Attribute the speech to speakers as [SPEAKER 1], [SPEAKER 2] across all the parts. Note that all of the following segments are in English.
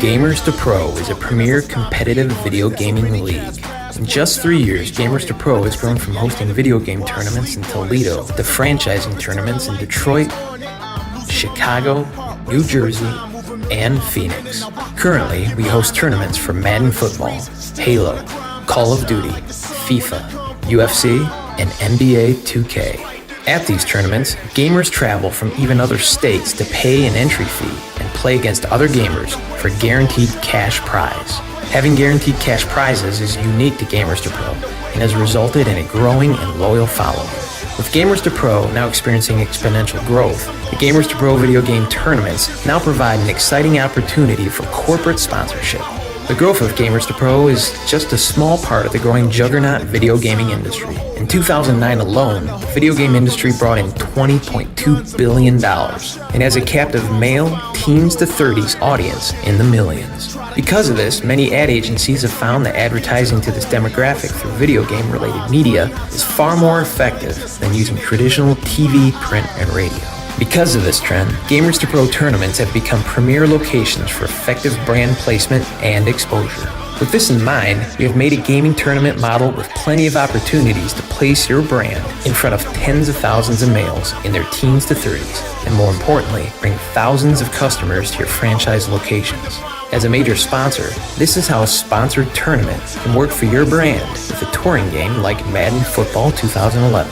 [SPEAKER 1] Gamers2Pro is a premier competitive video gaming league. In just 3 years, Gamers2Pro has grown from hosting video game tournaments in Toledo to franchising tournaments in Detroit, Chicago, New Jersey, and Phoenix. Currently, we host tournaments for Madden Football, Halo, Call of Duty, FIFA, UFC, and NBA 2K. At these tournaments, gamers travel from even other states to pay an entry fee and play against other gamers for guaranteed cash prize. Having guaranteed cash prizes is unique to Gamers2Pro and has resulted in a growing and loyal following. With Gamers2Pro now experiencing exponential growth, the Gamers2Pro video game tournaments now provide an exciting opportunity for corporate sponsorship. The growth of Gamers2Pro is just a small part of the growing juggernaut video gaming industry. In 2009 alone, the video game industry brought in $20.2 billion and has a captive male teens to 30s audience in the millions. Because of this, many ad agencies have found that advertising to this demographic through video game related media is far more effective than using traditional TV, print, and radio. Because of this trend, Gamers2Pro tournaments have become premier locations for effective brand placement and exposure. With this in mind, we have made a gaming tournament model with plenty of opportunities to place your brand in front of tens of thousands of males in their teens to 30s, and more importantly, bring thousands of customers to your franchise locations. As a major sponsor, this is how a sponsored tournament can work for your brand with a touring game like Madden Football 2011.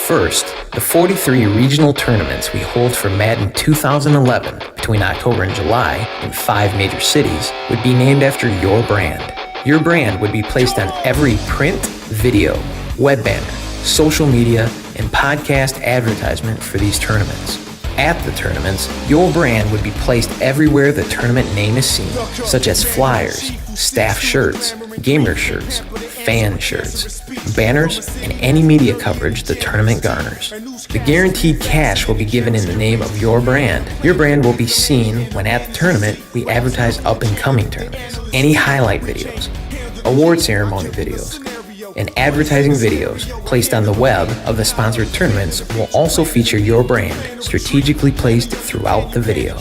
[SPEAKER 1] First, the 43 regional tournaments we hold for Madden 2011 between October and July in 5 major cities would be named after your brand. Your brand would be placed on every print, video, web banner, social media, and podcast advertisement for these tournaments. At the tournaments, your brand would be placed everywhere the tournament name is seen, such as flyers, staff shirts, gamer shirts, fan shirts, banners, and any media coverage the tournament garners. The guaranteed cash will be given in the name of your brand. Your brand will be seen when at the tournament we advertise up-and-coming tournaments. Any highlight videos, award ceremony videos, and advertising videos placed on the web of the sponsored tournaments will also feature your brand strategically placed throughout the video.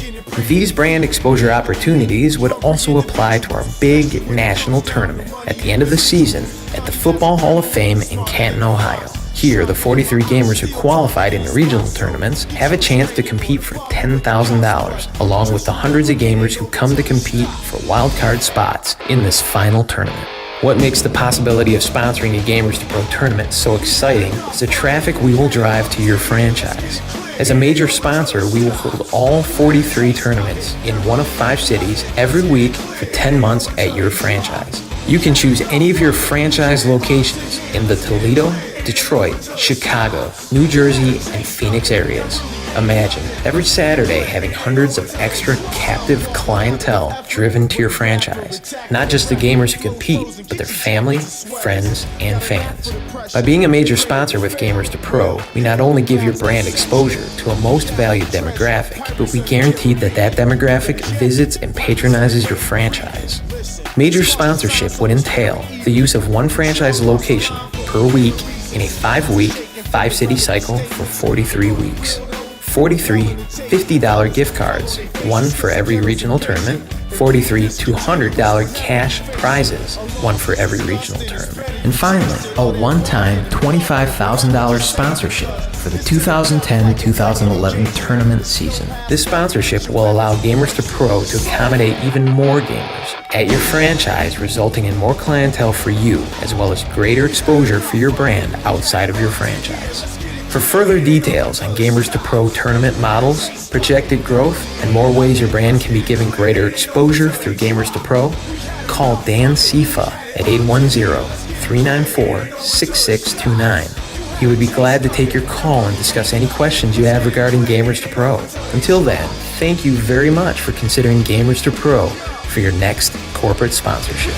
[SPEAKER 1] These brand exposure opportunities would also apply to our big national tournament at the end of the season at the Football Hall of Fame in Canton, Ohio. Here, the 43 gamers who qualified in the regional tournaments have a chance to compete for $10,000, along with the hundreds of gamers who come to compete for wildcard spots in this final tournament. What makes the possibility of sponsoring a Gamers2Pro tournament so exciting is the traffic we will drive to your franchise. As a major sponsor, we will hold all 43 tournaments in one of 5 cities every week for 10 months at your franchise. You can choose any of your franchise locations in the Toledo, Detroit, Chicago, New Jersey, and Phoenix areas. Imagine every Saturday having hundreds of extra captive clientele driven to your franchise. Not just the gamers who compete, but their family, friends, and fans. By being a major sponsor with Gamers2Pro, we not only give your brand exposure to a most valued demographic, but we guarantee that that demographic visits and patronizes your franchise. Major sponsorship would entail the use of one franchise location per week in a 5-week, 5-city cycle for 43 weeks. 43 $50 gift cards, one for every regional tournament, 43 $200 cash prizes, one for every regional tournament. And finally, a one-time $25,000 sponsorship for the 2010-2011 tournament season. This sponsorship will allow Gamers2Pro to accommodate even more gamers at your franchise, resulting in more clientele for you, as well as greater exposure for your brand outside of your franchise. For further details on Gamers2Pro tournament models, projected growth, and more ways your brand can be given greater exposure through Gamers2Pro, call Dan Sifa at 810-394-6629. He would be glad to take your call and discuss any questions you have regarding Gamers2Pro. Until then, thank you very much for considering Gamers2Pro for your next corporate sponsorship.